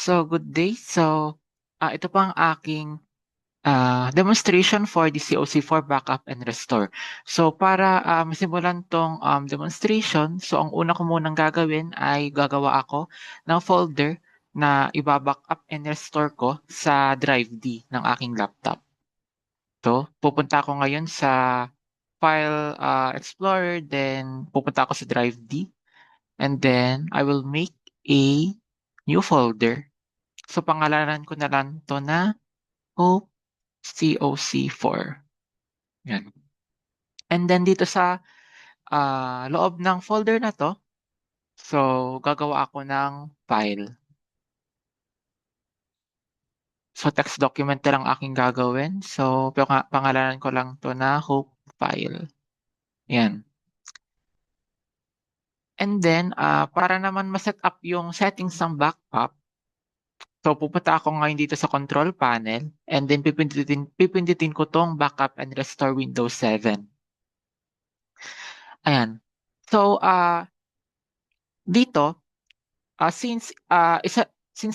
So, good day. So, ito po ang aking demonstration for the COC4 backup and restore. So, para masimulan tong demonstration, so ang una ko munang gagawin ay gagawa ako ng folder na iba-backup and restore ko sa drive D ng aking laptop. So, pupunta ako ngayon sa File Explorer, then pupunta ako sa drive D, and then I will make a new folder. So, pangalanan ko na lang to na Hope COC4. Yan. And then dito sa loob ng folder na to, so gagawa ako ng file. So text document na lang aking gagawin. So pangalanan ko lang to na Hope file. Yan. And then para naman ma-set up yung settings ng backup, so pupunta ako ngayon dito sa control panel, and then pipindutin ko tong backup and restore Windows 7. Ayan. So dito, since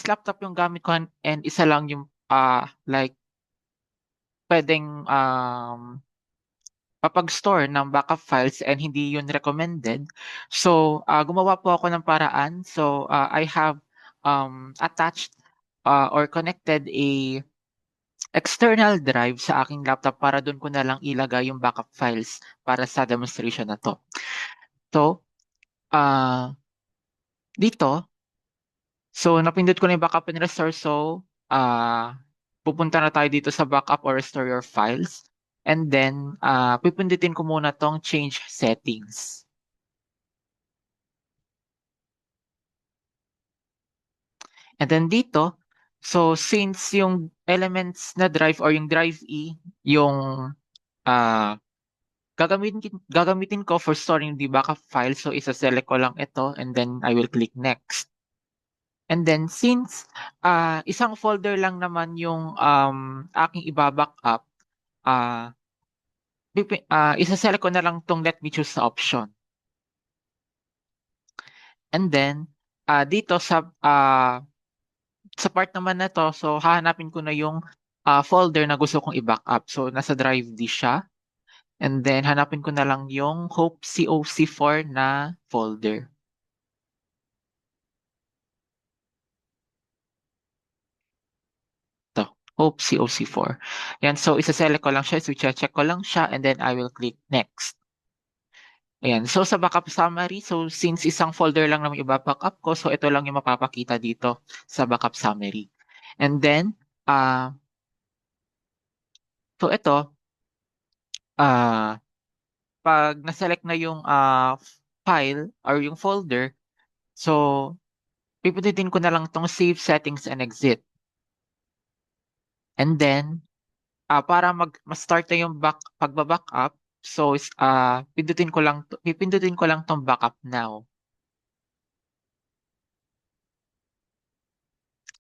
laptop yung gamit ko and isa lang yung like pwedeng papag-store ng backup files and hindi yun recommended. So gumawa po ako ng paraan. So I have attached or connected a external drive sa aking laptop para doon ko na lang ilagay yung backup files para sa demonstration na to. So dito, so napindot ko na yung backup and restore. So pupunta na tayo dito sa backup or restore your files. And then, pipindutin ko muna tong change settings. And then dito, so since yung elements na drive or yung drive E, yung uh, gagamitin ko for storing the backup file. So isa-select ko lang ito and then I will click next. And then since isang folder lang naman yung aking iba-backup, uh, isa-select ko na lang tong let me choose na option. And then, dito sa part naman na to, so hahanapin ko na yung folder na gusto kong i-backup. So, nasa drive D siya. And then, hanapin ko na lang yung Hope COC4 na folder. To, Hope COC4. Yan, so isa-select ko lang siya, so check ko lang siya, and then I will click next. Ayan, so sa backup summary, so since isang folder lang naman i-backup ko, so ito lang yung mapapakita dito sa backup summary. And then, so ito, pag na-select na yung file or yung folder, so pipindutin ko na lang tong save settings and exit. And then, para ma-start na yung pagba-backup, so pipindutin ko lang tong backup now.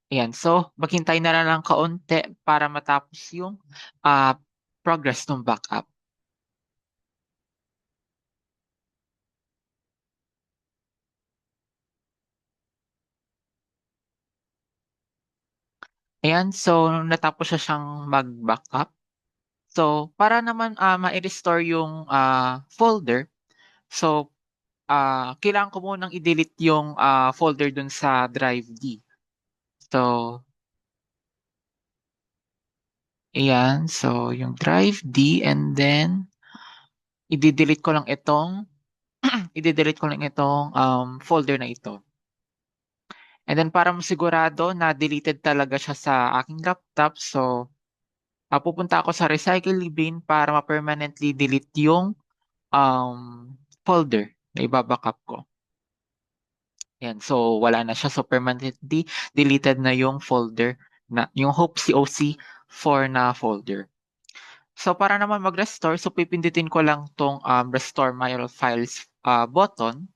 Ayan, so maghintay na lang kaunti para matapos yung progress ng backup. Ayan, so natapos siyang mag-backup. So para naman ma-restore yung folder, so kailangan ko munang i-delete yung folder dun sa drive D. So ayan, so yung drive D, and then i-delete ko lang itong i-delete ko lang itong folder na ito. And then para masigurado na deleted talaga siya sa aking laptop, so pupunta ako sa recycle bin para ma-permanently delete yung folder na ibabackup ko. Yan, so wala na siya. So permanently deleted na yung folder na yung Hope COC4 na folder. So para naman mag-restore, so pipindutin ko lang tong restore my files button.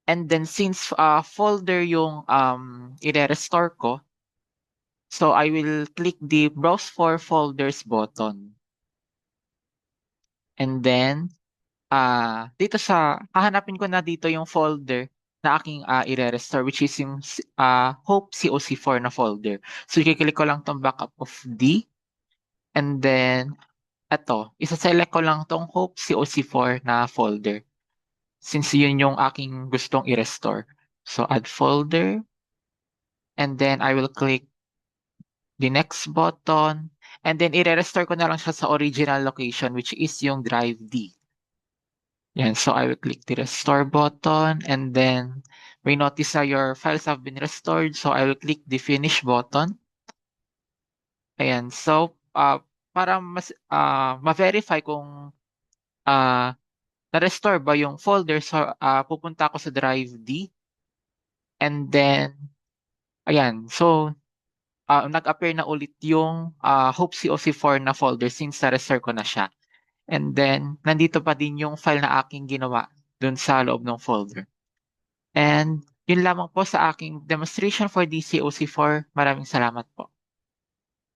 And then since folder yung i-restore ko, so I will click the browse for folders button. And then hahanapin ko na dito yung folder na aking i-restore, which is yung Hope COC4 na folder. So i-click ko lang tong backup of D, and then isa-select ko lang tong Hope COC4 na folder since yun yung aking gustong i-restore. So add folder, and then I will click the next button, and then i-restore ko na lang siya sa original location, which is yung drive D. Yan, so I will click the restore button, and then may notice na your files have been restored, so I will click the finish button. Ayan, so para ma-verify kung na-restore ba yung folder, so pupunta ako sa drive D, and then ayan, so nag-appear na ulit yung Hope COC4 na folder since na-restore ko na siya. And then, nandito pa din yung file na aking ginawa dun sa loob ng folder. And yun lamang po sa aking demonstration for DCOC4. Maraming salamat po.